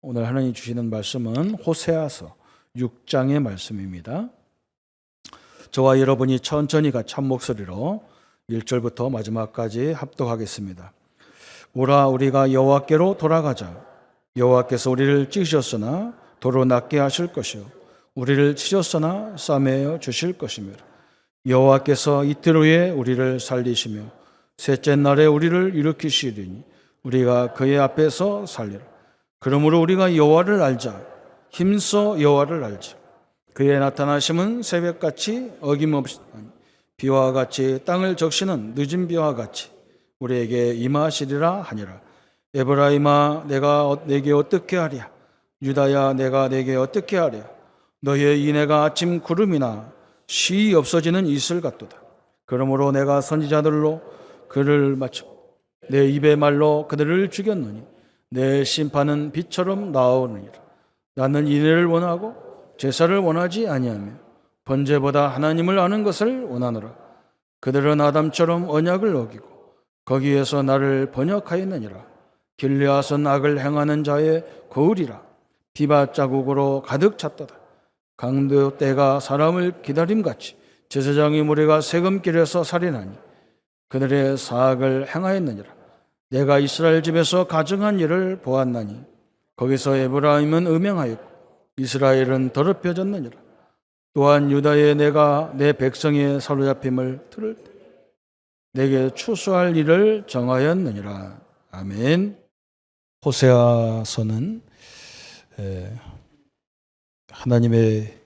오늘 하나님 주시는 말씀은 호세아서 6장의 말씀입니다. 저와 여러분이 천천히 같이 한 목소리로 1절부터 마지막까지 합독하겠습니다. 오라 우리가 여호와께로 돌아가자. 여호와께서 우리를 찢으셨으나 도로 낫게 하실 것이요 우리를 치셨으나 싸매어 주실 것이며 여호와께서 이틀 후에 우리를 살리시며 셋째 날에 우리를 일으키시리니 우리가 그의 앞에서 살리라. 그러므로 우리가 여호와를 알자. 힘써 여호와를 알자. 그의 나타나심은 새벽같이 어김없이 비와 같이 땅을 적시는 늦은 비와 같이 우리에게 임하시리라 하니라. 에브라임아 내가 내게 어떻게 하랴. 유다야 내가 내게 어떻게 하랴. 너희의 인애가 아침 구름이나 쉬이 없어지는 이슬 같도다. 그러므로 내가 선지자들로 그를 맞춰 내 입의 말로 그들을 죽였느니 내 심판은 빛처럼 나오느니라. 나는 인애를 원하고 제사를 원하지 아니하며 번제보다 하나님을 아는 것을 원하노라. 그들은 아담처럼 언약을 어기고 거기에서 나를 번역하였느니라. 길르앗은 악을 행하는 자의 거울이라. 비바 자국으로 가득 찼도다. 강도 때가 사람을 기다림같이 제사장의 무리가 세금길에서 살인하니 그들의 사악을 행하였느니라. 내가 이스라엘 집에서 가증한 일을 보았나니 거기서 에브라임은 음행하였고 이스라엘은 더럽혀졌느니라. 또한 유다에 내가 내 백성의 사로잡힘을 들을 때 내게 추수할 일을 정하였느니라. 아멘. 호세아서는 하나님의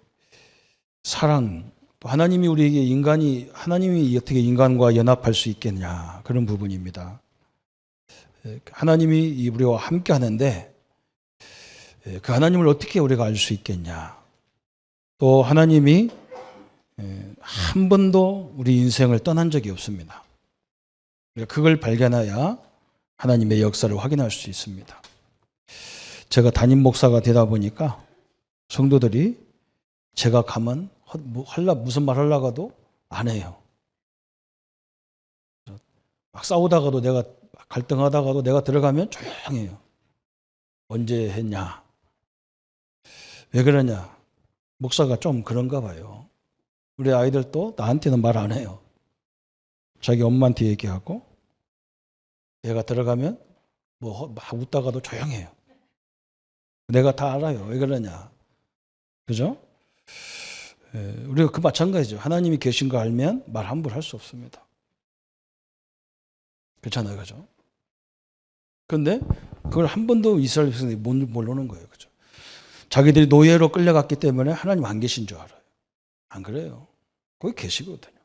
사랑, 또 하나님이 우리에게 하나님이 어떻게 인간과 연합할 수 있겠냐 그런 부분입니다. 하나님이 우리와 함께 하는데 그 하나님을 어떻게 우리가 알 수 있겠냐. 또 하나님이 한 번도 우리 인생을 떠난 적이 없습니다. 그걸 발견해야 하나님의 역사를 확인할 수 있습니다. 제가 담임 목사가 되다 보니까 성도들이 제가 가면 무슨 말 하려고 해도 안 해요. 막 싸우다가도 내가 갈등하다가도 내가 들어가면 조용해요. 언제 했냐? 왜 그러냐? 목사가 좀 그런가 봐요. 우리 아이들도 나한테는 말 안 해요. 자기 엄마한테 얘기하고 내가 들어가면 막 웃다가도 조용해요. 내가 다 알아요. 왜 그러냐? 그죠? 우리가 그 마찬가지죠. 하나님이 계신 거 알면 말 함부로 할 수 없습니다. 그렇잖아요. 그죠? 그런데 그걸 한 번도 이스라엘 백성들이 모르는 거예요. 그죠? 자기들이 노예로 끌려갔기 때문에 하나님 안 계신 줄 알아요. 안 그래요. 거기 계시거든요.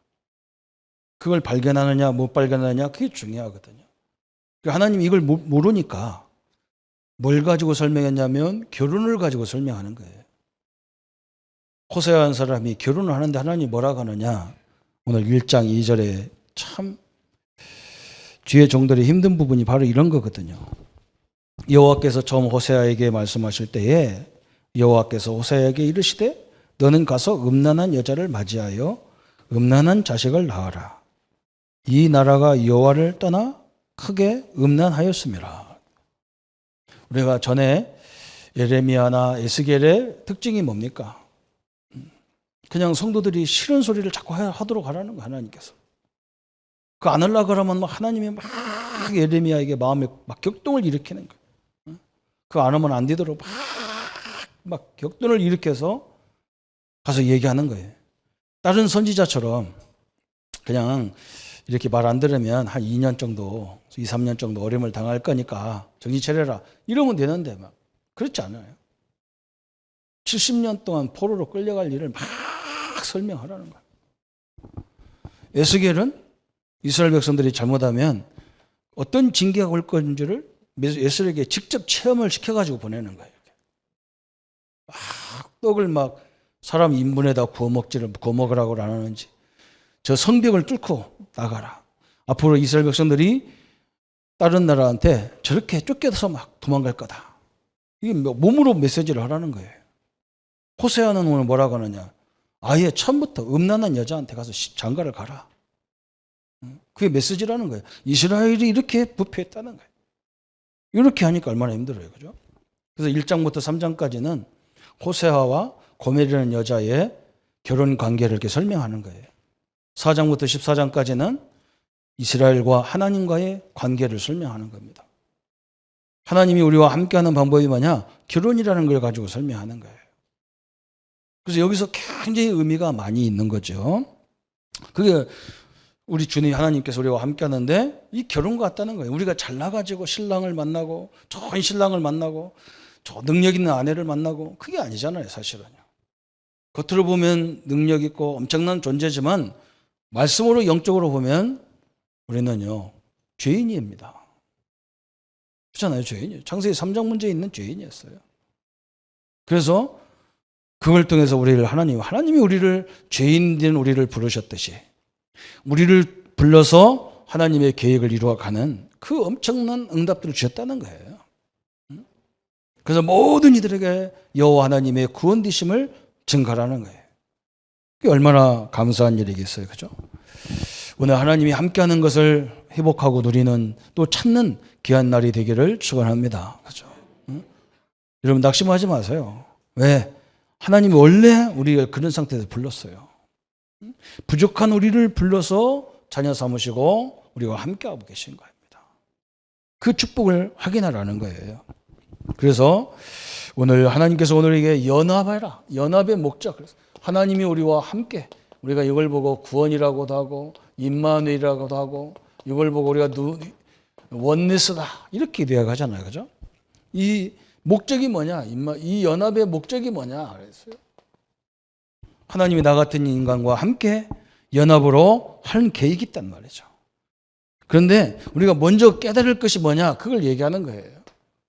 그걸 발견하느냐 못 발견하느냐 그게 중요하거든요. 하나님이 이걸 모르니까 뭘 가지고 설명했냐면 결혼을 가지고 설명하는 거예요. 호세아 한 사람이 결혼을 하는데 하나님이 뭐라고 하느냐. 오늘 1장 2절에 참 뒤에 종들의 힘든 부분이 바로 이런 거거든요. 여호와께서 처음 호세아에게 말씀하실 때에 여호와께서 호세아에게 이르시되 너는 가서 음란한 여자를 맞이하여 음란한 자식을 낳아라. 이 나라가 여호와를 떠나 크게 음란하였음이라. 우리가 전에 예레미야나 에스겔의 특징이 뭡니까? 그냥 성도들이 싫은 소리를 자꾸 하도록 하라는 거예요. 하나님께서. 그거 안 하려고 그러면 하나님이 막 예레미야에게 마음에 막 격동을 일으키는 거예요. 그거 안 하면 안 되도록 막 격동을 일으켜서 가서 얘기하는 거예요. 다른 선지자처럼 그냥 이렇게 말 안 들으면 한 2년 정도, 2, 3년 정도 어려움을 당할 거니까 정신 차려라. 이러면 되는데 막 그렇지 않아요. 70년 동안 포로로 끌려갈 일을 막 설명하라는 거예요. 에스겔은 이스라엘 백성들이 잘못하면 어떤 징계가 올 건지를 에스겔에게 직접 체험을 시켜가지고 보내는 거예요. 막 떡을 막 사람 인분에다 구워 먹으라고 안 하는지 저 성벽을 뚫고 나가라. 앞으로 이스라엘 백성들이 다른 나라한테 저렇게 쫓겨서 막 도망갈 거다. 이게 몸으로 메시지를 하라는 거예요. 호세아는 오늘 뭐라고 하느냐. 아예 처음부터 음란한 여자한테 가서 장가를 가라. 그게 메시지라는 거예요. 이스라엘이 이렇게 부패했다는 거예요. 이렇게 하니까 얼마나 힘들어요. 그죠? 그래서 1장부터 3장까지는 호세아와 고멜이라는 여자의 결혼 관계를 이렇게 설명하는 거예요. 4장부터 14장까지는 이스라엘과 하나님과의 관계를 설명하는 겁니다. 하나님이 우리와 함께하는 방법이 뭐냐? 결혼이라는 걸 가지고 설명하는 거예요. 그래서 여기서 굉장히 의미가 많이 있는 거죠. 그게 우리 주님 하나님께서 우리와 함께하는데 이 결혼과 같다는 거예요. 우리가 잘나가지고 신랑을 만나고 좋은 신랑을 만나고 저 능력 있는 아내를 만나고 그게 아니잖아요, 사실은요. 겉으로 보면 능력 있고 엄청난 존재지만 말씀으로 영적으로 보면 우리는요 죄인입니다. 그렇잖아요, 죄인이에요. 창세기 3장 문제에 있는 죄인이었어요. 그래서 그걸 통해서 우리를 하나님이 우리를 죄인된 우리를 부르셨듯이 우리를 불러서 하나님의 계획을 이루어가는 그 엄청난 응답들을 주셨다는 거예요. 그래서 모든 이들에게 여호와 하나님의 구원 되심을 증가하는 거예요. 그게 얼마나 감사한 일이겠어요, 그죠? 오늘 하나님이 함께하는 것을 회복하고 누리는 또 찾는 귀한 날이 되기를 축원합니다, 그죠? 여러분 낙심하지 마세요. 왜? 하나님이 원래 우리를 그런 상태에서 불렀어요. 부족한 우리를 불러서 자녀 삼으시고 우리와 함께하고 계신 겁니다. 그 축복을 확인하라는 거예요. 그래서 오늘 하나님께서 오늘에게 연합해라. 연합의 목적. 하나님이 우리와 함께 우리가 이걸 보고 구원이라고도 하고 임마누엘이라고도 하고 이걸 보고 우리가 원네스다 이렇게 대화하잖아요, 그죠? 이 목적이 뭐냐? 이 연합의 목적이 뭐냐? 그랬어요. 하나님이 나 같은 인간과 함께 연합으로 하는 계획이 있단 말이죠. 그런데 우리가 먼저 깨달을 것이 뭐냐? 그걸 얘기하는 거예요.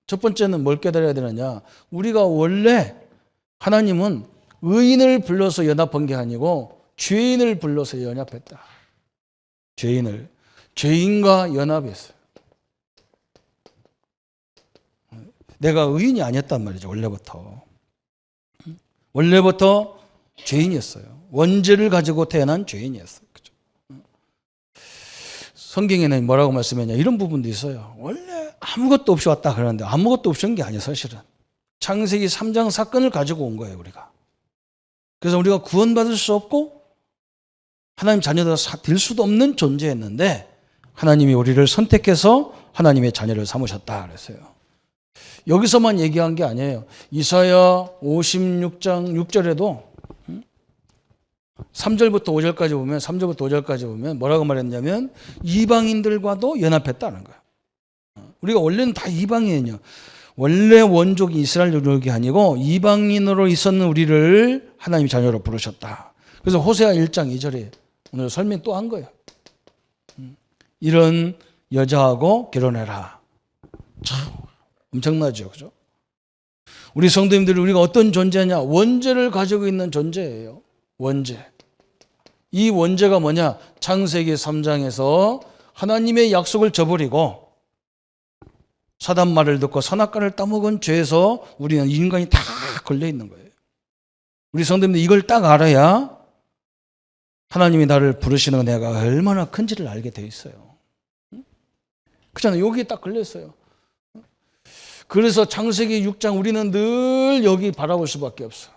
첫 번째는 뭘 깨달아야 되느냐? 우리가 원래 하나님은 의인을 불러서 연합한 게 아니고 죄인을 불러서 연합했다. 죄인과 연합했어요. 내가 의인이 아니었단 말이죠. 원래부터 죄인이었어요. 원죄를 가지고 태어난 죄인이었어요. 그죠? 성경에는 뭐라고 말씀했냐? 이런 부분도 있어요. 원래 아무것도 없이 왔다 그러는데 아무것도 없이 온 게 아니에요, 사실은. 창세기 3장 사건을 가지고 온 거예요, 우리가. 그래서 우리가 구원받을 수 없고 하나님 자녀가 될 수도 없는 존재였는데 하나님이 우리를 선택해서 하나님의 자녀를 삼으셨다 그랬어요. 여기서만 얘기한 게 아니에요. 이사야 56장 6절에도 3절부터 5절까지 보면 뭐라고 말했냐면 이방인들과도 연합했다는 거예요. 우리가 원래는 다 이방인이에요. 원래 원족이 이스라엘 족이 아니고 이방인으로 있었는 우리를 하나님의 자녀로 부르셨다. 그래서 호세아 1장 2절에 오늘 설명 또 한 거예요. 이런 여자하고 결혼해라. 참 엄청나죠, 그죠? 우리 성도님들이 우리가 어떤 존재냐? 원죄를 가지고 있는 존재예요. 원죄. 이 원죄가 뭐냐? 창세기 3장에서 하나님의 약속을 저버리고 사단 말을 듣고 선악과를 따먹은 죄에서 우리는 인간이 다 걸려 있는 거예요. 우리 성도님들 이걸 딱 알아야 하나님이 나를 부르시는 내가 얼마나 큰지를 알게 돼 있어요. 그렇잖아요. 여기에 딱 걸려 있어요. 그래서 창세기 6장 우리는 늘 여기 바라볼 수밖에 없어.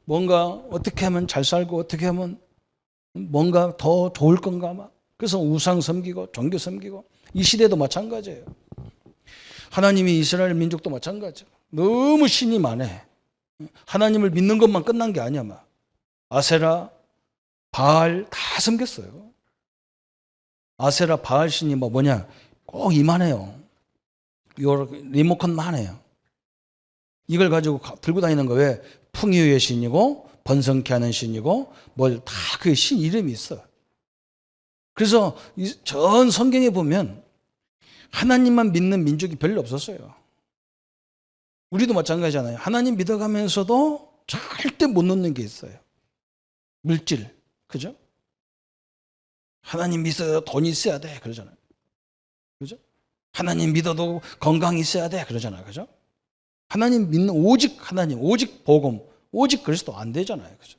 뭔가 어떻게 하면 잘 살고 어떻게 하면 뭔가 더 좋을 건가 막. 그래서 우상 섬기고 종교 섬기고 이 시대도 마찬가지예요. 하나님이 이스라엘 민족도 마찬가지예요. 너무 신이 많아. 하나님을 믿는 것만 끝난 게 아니야 막. 아세라, 바알 다 섬겼어요. 아세라, 바알 신이 뭐냐 꼭 이만해요. 요 리모컨만 해요. 이걸 가지고 들고 다니는 거 왜? 풍요의 신이고 번성케 하는 신이고 뭘 다 그 신 이름이 있어. 그래서 전 성경에 보면 하나님만 믿는 민족이 별로 없었어요. 우리도 마찬가지잖아요. 하나님 믿어가면서도 절대 못 놓는 게 있어요. 물질, 그죠? 하나님 믿어도 돈이 있어야 돼, 그러잖아요. 그죠? 하나님 믿어도 건강이 있어야 돼, 그러잖아요. 그죠? 하나님 믿는 오직 하나님, 오직 복음, 오직 그리스도 안 되잖아요. 그죠?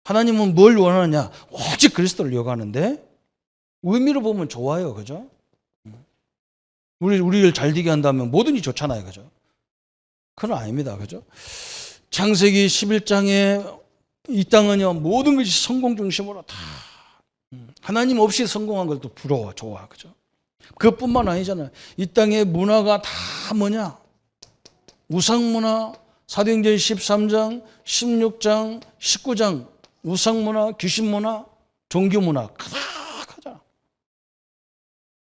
하나님은 뭘 원하느냐? 오직 그리스도를 요구하는데 의미로 보면 좋아요. 그죠? 우리를 잘 되게 한다면 뭐든지 좋잖아요. 그죠? 그건 아닙니다. 그죠? 창세기 11장에 이 땅은요, 모든 것이 성공 중심으로 다 하나님 없이 성공한 것도 부러워, 좋아. 그죠? 그것뿐만 아니잖아요. 이 땅의 문화가 다 뭐냐? 우상문화, 사도행전 13장, 16장, 19장, 우상문화, 귀신문화, 종교문화 가득하잖아.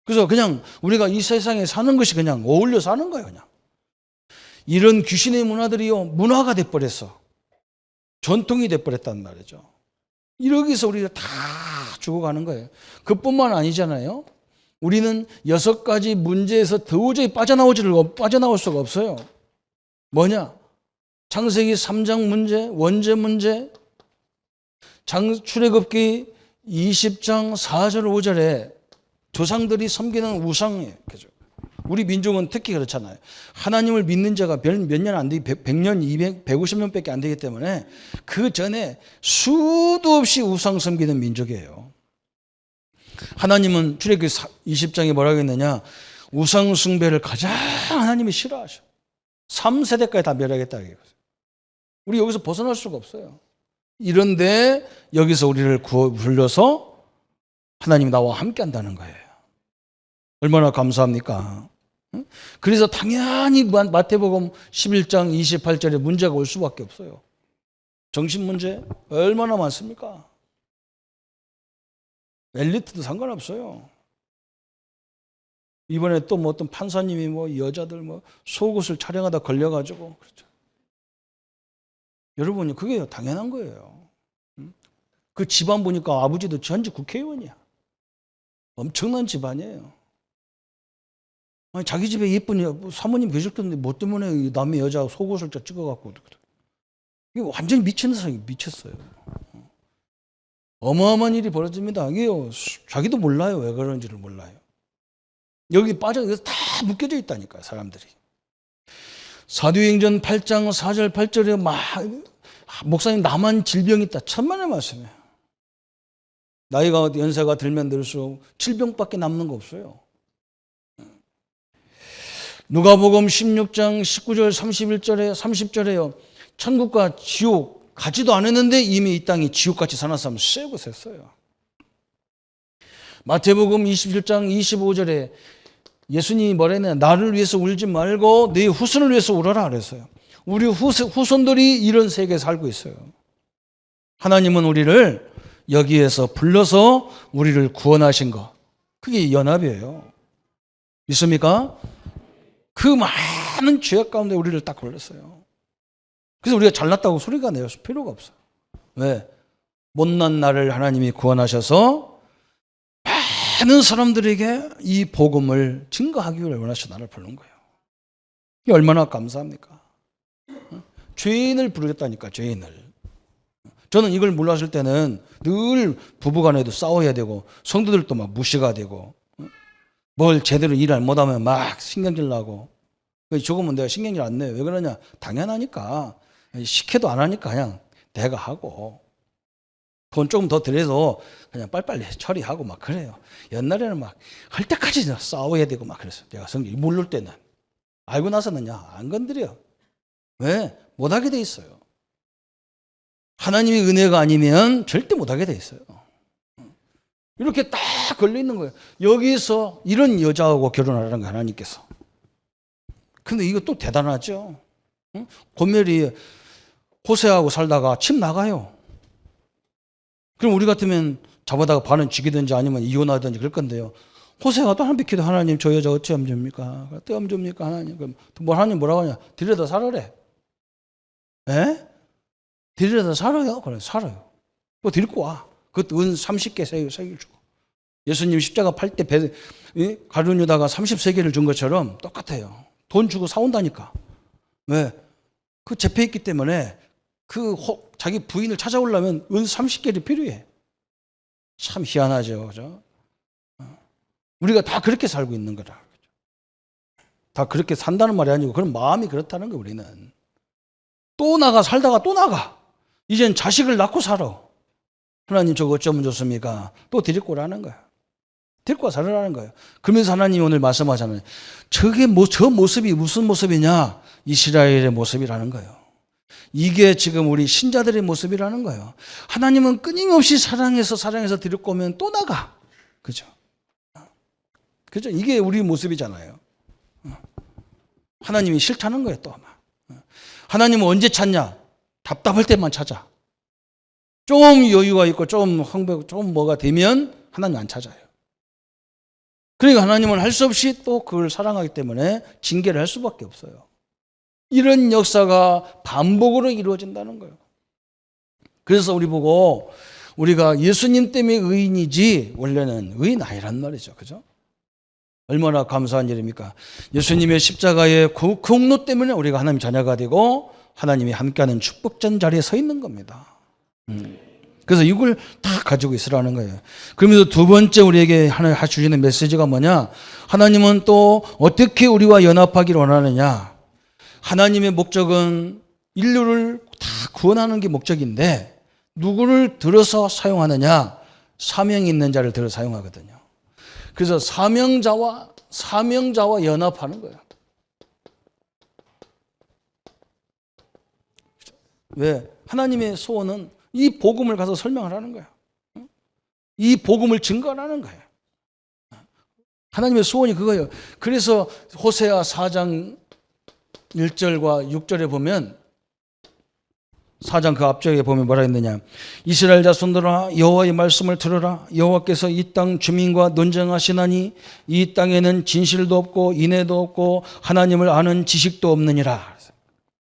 그래서 그냥 우리가 이 세상에 사는 것이 그냥 어울려 사는 거예요. 그냥. 이런 귀신의 문화들이요, 문화가 돼버렸어. 전통이 돼버렸단 말이죠. 이러기서 우리가 다 죽어가는 거예요. 그뿐만 아니잖아요. 우리는 6가지 문제에서 도저히 빠져나올 수가 없어요. 뭐냐? 창세기 3장 문제, 원죄 문제, 출애굽기 20장 4절 5절에 조상들이 섬기는 우상이에요. 그죠? 우리 민족은 특히 그렇잖아요. 하나님을 믿는 자가 몇 년 안 되기, 100년, 200, 150년밖에 안 되기 때문에 그 전에 수도 없이 우상 섬기는 민족이에요. 하나님은 출애굽기 20장에 뭐라고 했느냐? 우상 숭배를 가장 하나님이 싫어하셔. 3세대까지 다 멸하겠다. 우리 여기서 벗어날 수가 없어요. 이런데 여기서 우리를 불러서 하나님이 나와 함께 한다는 거예요. 얼마나 감사합니까? 그래서 당연히 마태복음 11장 28절에 문제가 올 수밖에 없어요. 정신 문제 얼마나 많습니까? 엘리트도 상관없어요. 이번에 또 뭐 어떤 판사님이 뭐 여자들 뭐 속옷을 촬영하다 걸려가지고 그렇죠. 여러분 그게 당연한 거예요. 그 집안 보니까 아버지도 전직 국회의원이야. 엄청난 집안이에요. 아니, 자기 집에 예쁜 사모님 계실 텐데 뭐 때문에 남의 여자 속옷을 찍어갖고 이게 완전히 미친 사람이 미쳤어요. 어마어마한 일이 벌어집니다. 이게요, 자기도 몰라요. 왜 그런지를 몰라요. 여기 여기서 다 묶여져 있다니까요, 사람들이. 사도행전 8장 4절 8절에 목사님 나만 질병이 있다. 천만의 말씀이에요. 나이가 연세가 들면 들수록 질병밖에 남는 거 없어요. 누가복음 16장 19절 31절에 30절에요. 천국과 지옥 가지도 않았는데 이미 이 땅이 지옥같이 사는 사람 쎄고 셌어요. 마태복음 27장 25절에 예수님이 뭐라 했냐? 나를 위해서 울지 말고 네 후손을 위해서 울어라 그랬어요. 우리 후손들이 이런 세계에 살고 있어요. 하나님은 우리를 여기에서 불러서 우리를 구원하신 거. 그게 연합이에요. 믿습니까? 그 많은 죄악 가운데 우리를 딱 걸렸어요. 그래서 우리가 잘났다고 소리가 내요. 필요가 없어요. 왜? 못난 나를 하나님이 구원하셔서 많은 사람들에게 이 복음을 증거하기를 원하셔서 나를 부른 거예요. 이게 얼마나 감사합니까? 죄인을 부르겠다니까, 죄인을. 저는 이걸 몰랐을 때는 늘 부부간에도 싸워야 되고 성도들도 막 무시가 되고 뭘 제대로 일을 못하면 막 신경질 나고 조금은 내가 신경질 안 내요. 왜 그러냐? 당연하니까. 시켜도 안 하니까 그냥 내가 하고 돈 조금 더 들여서 그냥 빨리빨리 처리하고 막 그래요. 옛날에는 막 할 때까지 싸워야 되고 막 그랬어요. 내가 성질 모를 때는. 알고 나서는요 안 건드려. 왜? 못하게 돼 있어요. 하나님의 은혜가 아니면 절대 못하게 돼 있어요. 이렇게 딱 걸려 있는 거예요. 여기서 이런 여자하고 결혼하라는 거예요, 하나님께서. 근데 이거 또 대단하죠. 고멜이 호세하고 살다가 집 나가요. 그럼 우리 같으면 잡아다가 반은 죽이든지 아니면 이혼하든지 그럴 건데요. 호세가 또 하나님 기도 하나님 저 여자 어찌 하면 됩니까? 어떻게 하면 됩니까? 하나님. 그럼 하나님 뭐라고 하냐? 들여다 살아래. 에? 들여다 살아요. 그래 살아요. 또 데리고 와. 그것도 은 30개 세계를 주고. 예수님 십자가 팔 때 가룟 유다가 30세계를 준 것처럼 똑같아요. 돈 주고 사온다니까. 왜? 그 재패 있기 때문에 자기 부인을 찾아오려면 은 30개를 필요해. 참 희한하죠. 그죠? 우리가 다 그렇게 살고 있는 거라. 다 그렇게 산다는 말이 아니고 그런 마음이 그렇다는 거예요, 우리는. 또 살다가 또 나가. 이젠 자식을 낳고 살아. 하나님 저거 어쩌면 좋습니까? 또 데리고 오라는 거야. 데리고 살으라는 거예요. 그러면서 하나님이 오늘 말씀하잖아요. 저 모습이 무슨 모습이냐? 이스라엘의 모습이라는 거예요. 이게 지금 우리 신자들의 모습이라는 거예요. 하나님은 끊임없이 사랑해서 데리고 오면 또 나가. 그죠? 그죠? 이게 우리 모습이잖아요. 하나님이 싫다는 거예요, 또 아마. 하나님은 언제 찾냐? 답답할 때만 찾아. 좀 여유가 있고 좀 뭐가 되면 하나님 안 찾아요. 그러니까 하나님은 할 수 없이 또 그걸 사랑하기 때문에 징계를 할 수밖에 없어요. 이런 역사가 반복으로 이루어진다는 거예요. 그래서 우리 보고 우리가 예수님 때문에 의인이지 원래는 의인 아니란 말이죠. 그죠? 얼마나 감사한 일입니까? 예수님의 십자가의 그 공로 때문에 우리가 하나님 자녀가 되고 하나님이 함께하는 축복전 자리에 서 있는 겁니다. 그래서 이걸 다 가지고 있으라는 거예요. 그러면서 두 번째 우리에게 하나 주시는 메시지가 뭐냐? 하나님은 또 어떻게 우리와 연합하기를 원하느냐? 하나님의 목적은 인류를 다 구원하는 게 목적인데 누구를 들어서 사용하느냐? 사명이 있는 자를 들어 사용하거든요. 그래서 사명자와 연합하는 거예요. 왜? 하나님의 소원은 이 복음을 가서 설명을 하는 거예요. 이 복음을 증거하는 거예요. 하나님의 소원이 그거예요. 그래서 호세아 4장 1절과 6절에 보면 4장 그 앞쪽에 보면 뭐라 했느냐? 이스라엘 자손들아 여호와의 말씀을 들으라. 여호와께서 이 땅 주민과 논쟁하시나니 이 땅에는 진실도 없고 인애도 없고 하나님을 아는 지식도 없느니라.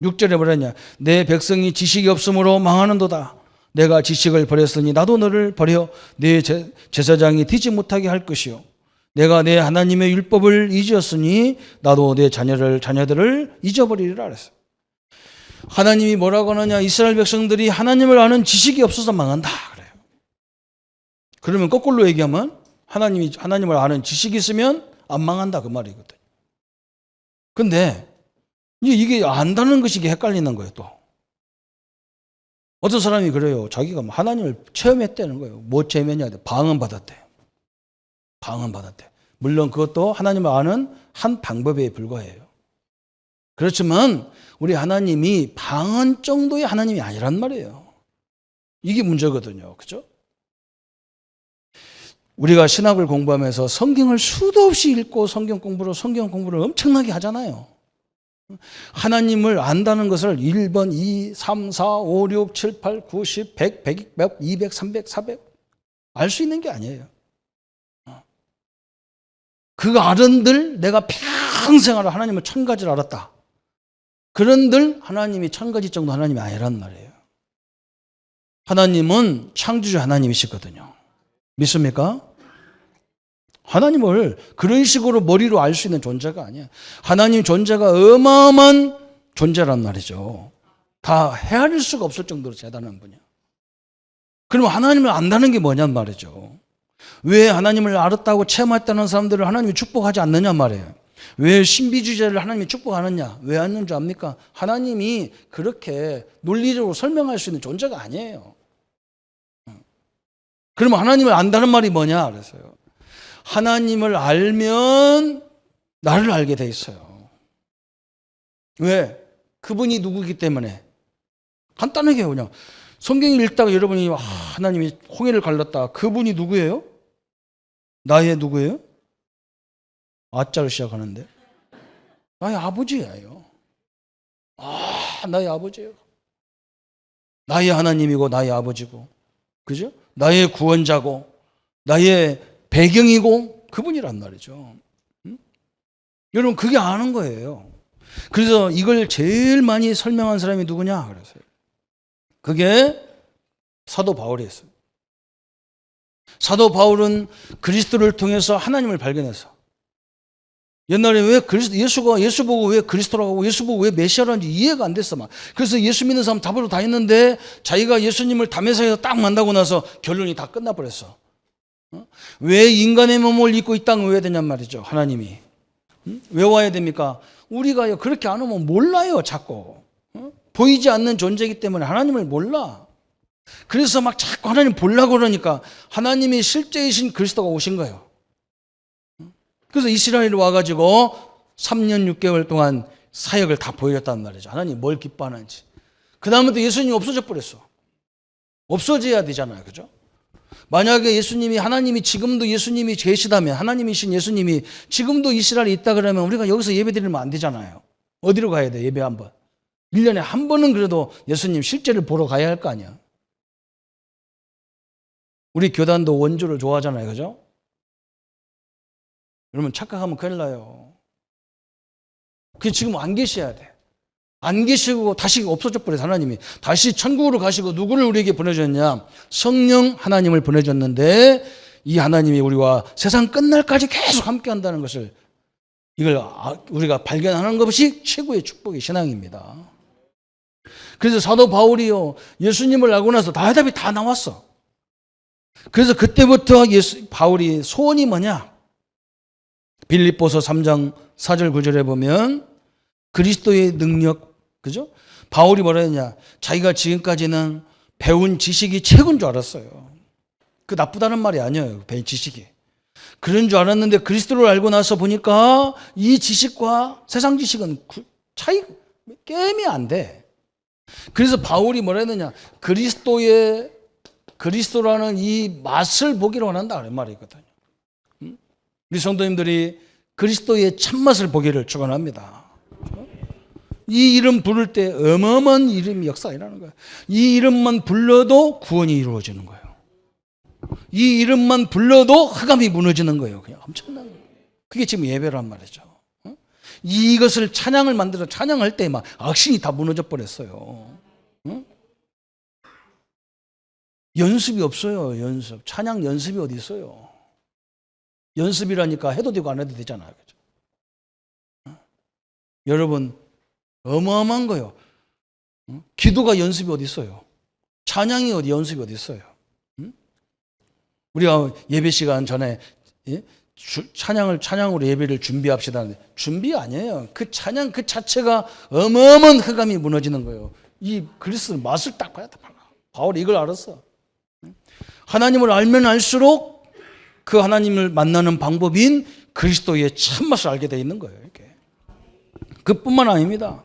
6절에 뭐라 했냐? 내 백성이 지식이 없으므로 망하는도다. 내가 지식을 버렸으니 나도 너를 버려 내 제사장이 되지 못하게 할 것이요. 내가 내 하나님의 율법을 잊었으니 나도 내 자녀들을 잊어버리리라 그랬어요. 하나님이 뭐라고 하느냐? 이스라엘 백성들이 하나님을 아는 지식이 없어서 망한다 그래요. 그러면 거꾸로 얘기하면 하나님을 아는 지식이 있으면 안 망한다 그 말이거든요. 근데 이게 안다는 것이 헷갈리는 거예요. 또 어떤 사람이 그래요. 자기가 하나님을 체험했다는 거예요. 뭐 체험했냐? 방언 받았대. 물론 그것도 하나님을 아는 한 방법에 불과해요. 그렇지만 우리 하나님이 방언 정도의 하나님이 아니란 말이에요. 이게 문제거든요. 그죠? 우리가 신학을 공부하면서 성경을 수도 없이 읽고 성경 공부를 엄청나게 하잖아요. 하나님을 안다는 것을 1번, 2, 3, 4, 5, 6, 7, 8, 9, 10, 100, 100, 100, 200, 300, 400 알 수 있는 게 아니에요. 그 아른들 내가 평생 하나님을 1000가지를 알았다. 그런들 하나님이 1000가지 정도 하나님이 아니란 말이에요. 하나님은 창조주 하나님이시거든요. 믿습니까? 하나님을 그런 식으로 머리로 알 수 있는 존재가 아니에요. 하나님 존재가 어마어마한 존재란 말이죠. 다 헤아릴 수가 없을 정도로 대단한 분이에요. 그러면 하나님을 안다는 게 뭐냔 말이죠. 왜 하나님을 알았다고 체험했다는 사람들을 하나님이 축복하지 않느냐 말이에요. 왜 신비주의자를 하나님이 축복하느냐? 왜 하는 줄 압니까? 하나님이 그렇게 논리적으로 설명할 수 있는 존재가 아니에요. 그러면 하나님을 안다는 말이 뭐냐? 그랬어요. 하나님을 알면 나를 알게 돼 있어요. 왜? 그분이 누구이기 때문에. 간단하게 그냥 성경을 읽다가 여러분이 하나님이 홍해를 갈랐다. 그분이 누구예요? 나의 누구예요? 아자로 시작하는데 나의 아버지예요. 나의 아버지예요. 나의 하나님이고 나의 아버지고, 그죠? 나의 구원자고 나의 배경이고 그분이란 말이죠. 여러분 그게 아는 거예요. 그래서 이걸 제일 많이 설명한 사람이 누구냐 그랬어요. 그게 사도 바울이 했어요. 사도 바울은 그리스도를 통해서 하나님을 발견했어. 옛날에 왜 예수 보고 왜 그리스도라고 하고 예수 보고 왜 메시아라는지 이해가 안 됐어 막. 그래서 예수 믿는 사람 다 보러 다녔는데 자기가 예수님을 담에서에서 딱 만나고 나서 결론이 다 끝나버렸어. 왜 인간의 몸을 입고 이 땅을 왜 되냔 말이죠. 하나님이 왜 와야 됩니까? 우리가 그렇게 안 오면 몰라요. 자꾸 보이지 않는 존재이기 때문에 하나님을 몰라. 그래서 막 자꾸 하나님 보려고 그러니까 하나님이 실제이신 그리스도가 오신 거예요. 그래서 이스라엘에 와가지고 3년 6개월 동안 사역을 다 보여줬단 말이죠. 하나님 뭘 기뻐하는지. 그 다음부터 예수님이 없어져 버렸어. 없어져야 되잖아요. 그죠? 만약에 하나님이 지금도 예수님이 계시다면, 하나님이신 예수님이 지금도 이스라엘에 있다 그러면 우리가 여기서 예배 드리면 안 되잖아요. 어디로 가야 돼? 예배 한 번. 1년에 한 번은 그래도 예수님 실제를 보러 가야 할 거 아니야. 우리 교단도 원조를 좋아하잖아요. 그죠? 여러분 착각하면 큰일 나요. 그게 지금 안 계셔야 돼. 안 계시고 다시 없어져 버려서 하나님이 다시 천국으로 가시고 누구를 우리에게 보내줬냐? 성령 하나님을 보내줬는데 이 하나님이 우리와 세상 끝날까지 계속 함께 한다는 것을 이걸 우리가 발견하는 것이 최고의 축복의 신앙입니다. 그래서 사도 바울이요 예수님을 알고 나서 답이 다 나왔어. 그래서 그때부터 바울이 소원이 뭐냐? 빌립보서 3장 4절 9절에 보면 그리스도의 능력, 그죠? 바울이 뭐라 했냐? 자기가 지금까지는 배운 지식이 최고인 줄 알았어요. 그 나쁘다는 말이 아니에요. 배운 지식이. 그런 줄 알았는데 그리스도를 알고 나서 보니까 이 지식과 세상 지식은 차이 게임이 안 돼. 그래서 바울이 뭐라 했느냐? 그리스도라는 이 맛을 보기를 원한다 그런 말이거든요. 우리 성도님들이 그리스도의 참맛을 보기를 축원합니다. 이 이름 부를 때 어마어마한 이름이 역사가 일어나는 거예요. 이 이름만 불러도 구원이 이루어지는 거예요. 이 이름만 불러도 흑암이 무너지는 거예요. 그냥 엄청난 거예요. 그게 지금 예배란 말이죠. 이것을 찬양을 만들어 찬양할 때 막 악신이 다 무너져 버렸어요. 연습이 없어요. 연습. 찬양 연습이 어디 있어요? 연습이라니까 해도 되고 안 해도 되잖아요. 그죠? 여러분 어마어마한 거예요. 기도가 연습이 어디 있어요? 찬양이 연습이 어디 있어요? 우리가 예배 시간 전에 찬양으로 예배를 준비합시다. 준비 아니에요. 그 찬양 그 자체가 어마어마한 흑암이 무너지는 거예요. 이 그리스도의 맛을 딱 봐야 돼. 바울이 이걸 알았어. 하나님을 알면 알수록 그 하나님을 만나는 방법인 그리스도의 참맛을 알게 돼 있는 거예요. 이렇게. 그뿐만 아닙니다.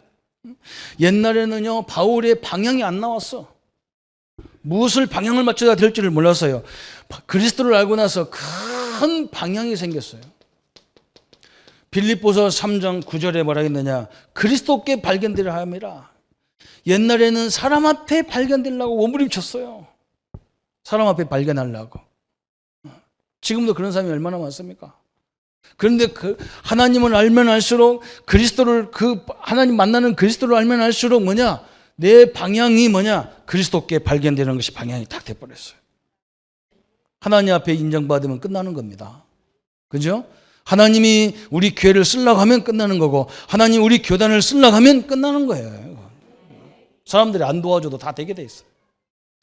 옛날에는요 바울의 방향이 안 나왔어. 무엇을 방향을 맞춰야 될지를 몰랐어요. 그리스도를 알고 나서 큰 방향이 생겼어요. 빌립보서 3장 9절에 뭐라 했느냐? 그리스도께 발견되려 함이라. 옛날에는 사람 앞에 발견되려고 몸부림쳤어요. 사람 앞에 발견하려고. 지금도 그런 사람이 얼마나 많습니까? 그런데 하나님을 알면 알수록 그리스도를 하나님 만나는 그리스도를 알면 알수록 뭐냐? 내 방향이 뭐냐? 그리스도께 발견되는 것이 방향이 딱 돼버렸어요. 하나님 앞에 인정받으면 끝나는 겁니다. 그죠? 하나님이 우리 교회를 쓰려고 하면 끝나는 거고 하나님 우리 교단을 쓰려고 하면 끝나는 거예요. 사람들이 안 도와줘도 다 되게 돼 있어요.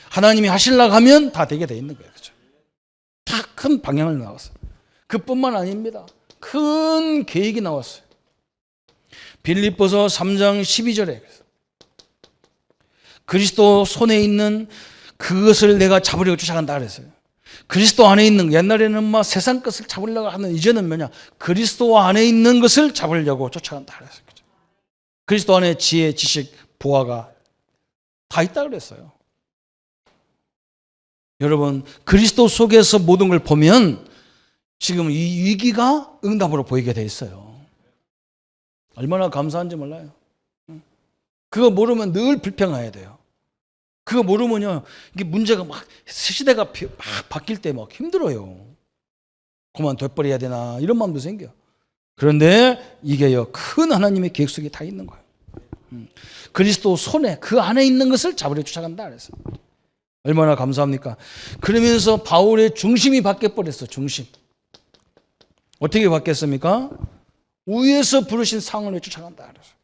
하나님이 하시려고 하면 다 되게 돼 있는 거예요. 그죠? 다 큰 방향을 나왔어요. 그뿐만 아닙니다. 큰 계획이 나왔어요. 빌립보서 3장 12절에 그리스도 손에 있는 그것을 내가 잡으려고 쫓아간다 그랬어요. 그리스도 안에 있는 옛날에는 막 세상 것을 잡으려고 하는 이제는 뭐냐? 그리스도 안에 있는 것을 잡으려고 쫓아간다 그랬어요. 그리스도 안에 지혜, 지식, 보화가 다 있다 그랬어요. 여러분 그리스도 속에서 모든 걸 보면 지금 이 위기가 응답으로 보이게 돼 있어요. 얼마나 감사한지 몰라요. 그거 모르면 늘 불평해야 돼요. 그거 모르면요 이게 문제가 막 시대가 막 바뀔 때 막 힘들어요. 그만 돼버려야 되나 이런 마음도 생겨. 그런데 이게요 큰 하나님의 계획 속에 다 있는 거예요. 그리스도 손에 그 안에 있는 것을 잡으려 쫓아간다 그랬어요. 얼마나 감사합니까? 그러면서 바울의 중심이 바뀌어버렸어. 중심. 어떻게 바뀌었습니까? 위에서 부르신 상을 쫓아간다 그랬어요.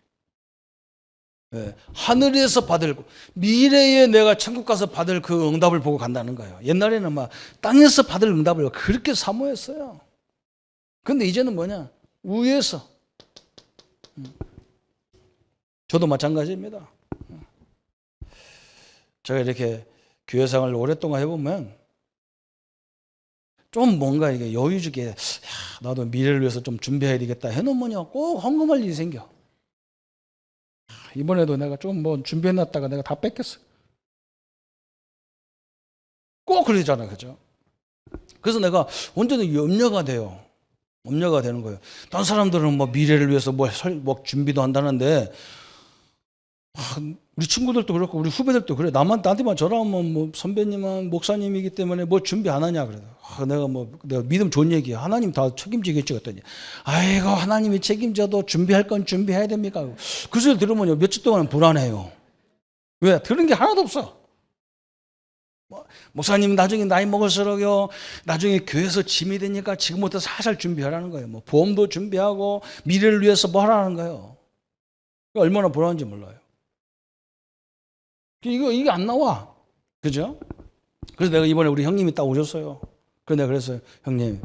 네, 하늘에서 받을 미래에 내가 천국 가서 받을 그 응답을 보고 간다는 거예요. 옛날에는 막 땅에서 받을 응답을 그렇게 사모했어요. 그런데 이제는 뭐냐? 위에서. 저도 마찬가지입니다. 제가 이렇게 교회 생활을 오랫동안 해보면 좀 뭔가 이게 여유주게 나도 미래를 위해서 좀 준비해야 되겠다 해놓으면 꼭 헌금할 일이 생겨. 이번에도 내가 좀 뭐 준비해놨다가 내가 다 뺏겼어. 꼭 그러잖아, 그죠? 그래서 내가 언제든 염려가 돼요. 염려가 되는 거예요. 다른 사람들은 뭐 미래를 위해서 뭐 준비도 한다는데, 우리 친구들도 그렇고 우리 후배들도 그래. 나한테만 전화하면 뭐 선배님은 목사님이기 때문에 뭐 준비 안 하냐 그래도. 내가 믿음 좋은 얘기야. 하나님 다 책임지겠지 그랬더니, 아이고 하나님이 책임져도 준비할 건 준비해야 됩니까? 그 소리 들으면 며칠 동안 불안해요. 왜? 들은 게 하나도 없어. 목사님 나중에 나이 먹을수록요, 나중에 교회에서 짐이 되니까 지금부터 살살 준비하라는 거예요. 뭐 보험도 준비하고 미래를 위해서 뭐 하라는 거예요. 얼마나 불안한지 몰라요. 이게 안 나와. 그죠? 그래서 내가 이번에 우리 형님이 딱 오셨어요. 그래서 내가 그랬어요. 형님,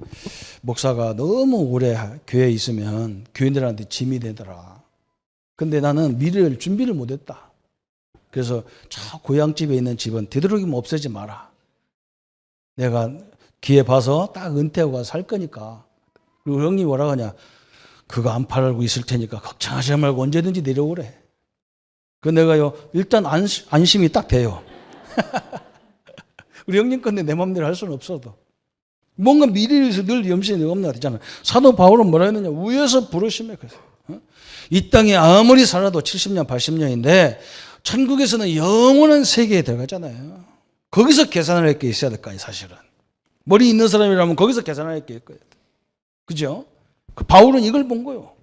목사가 너무 오래 교회에 있으면 교인들한테 짐이 되더라. 근데 나는 미래를 준비를 못했다. 그래서 저 고향집에 있는 집은 되도록이면 없애지 마라. 내가 기회 봐서 딱 은퇴하고 가서 살 거니까. 그리고 형님이 뭐라 하냐. 그거 안 팔고 있을 테니까 걱정하지 말고 언제든지 내려오래. 그 내가요, 일단 안심이 딱 돼요. 우리 형님 건데 내 마음대로 할 수는 없어도. 뭔가 미래에 위해서 늘 염신이 없나 되잖아. 사도 바울은 뭐라 했느냐. 위에서 부르심에 그래서. 이 땅에 아무리 살아도 70년, 80년인데 천국에서는 영원한 세계에 들어가잖아요. 거기서 계산을 할 게 있어야 될 거 아니에요, 사실은. 머리 있는 사람이라면 거기서 계산할 게 있어야 돼. 그죠? 그 바울은 이걸 본 거예요.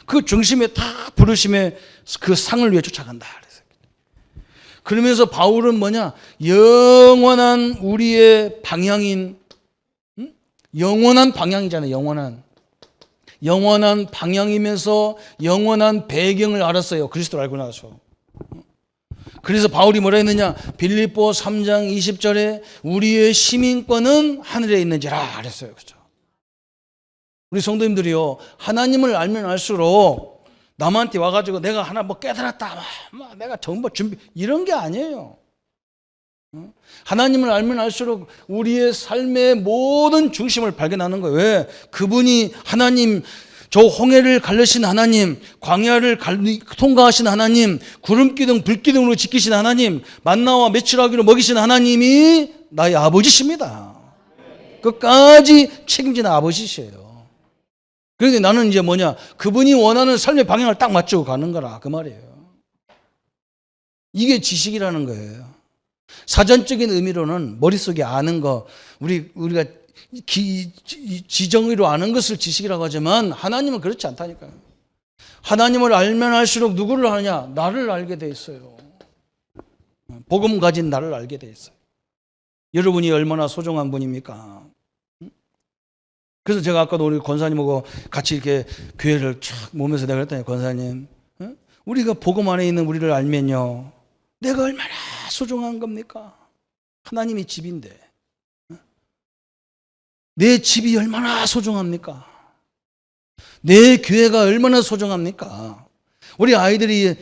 그 중심에 다 부르심에 그 상을 위해 쫓아간다. 그러면서 바울은 뭐냐? 영원한 우리의 방향인, 영원한 방향이잖아요. 영원한 방향이면서 영원한 배경을 알았어요. 그리스도를 알고 나서. 그래서 바울이 뭐라 했느냐? 빌립보 3장 20절에 우리의 시민권은 하늘에 있는지라 그랬어요. 그렇죠? 우리 성도님들이요, 하나님을 알면 알수록 남한테 와가지고 내가 하나 뭐 깨달았다, 내가 정보 준비, 이런 게 아니에요. 하나님을 알면 알수록 우리의 삶의 모든 중심을 발견하는 거예요. 왜? 그분이 하나님, 저 홍해를 가르신 하나님, 광야를 통과하신 하나님, 구름기둥, 불기둥으로 지키신 하나님, 만나와 메추라기로 먹이신 하나님이 나의 아버지십니다. 끝까지 책임지는 아버지시에요. 그런데 나는 이제 뭐냐, 그분이 원하는 삶의 방향을 딱 맞추고 가는 거라 그 말이에요. 이게 지식이라는 거예요. 사전적인 의미로는 머릿속에 아는 거, 우리가 지정의로 아는 것을 지식이라고 하지만 하나님은 그렇지 않다니까요. 하나님을 알면 알수록 누구를 아냐? 나를 알게 돼 있어요. 복음 가진 나를 알게 돼 있어요. 여러분이 얼마나 소중한 분입니까? 그래서 제가 아까도 우리 권사님하고 같이 이렇게 교회를 쫙 모면서 내가 그랬더니, 권사님, 우리가 복음 안에 있는 우리를 알면요, 내가 얼마나 소중한 겁니까? 하나님이 집인데 내 집이 얼마나 소중합니까? 내 교회가 얼마나 소중합니까? 우리 아이들이,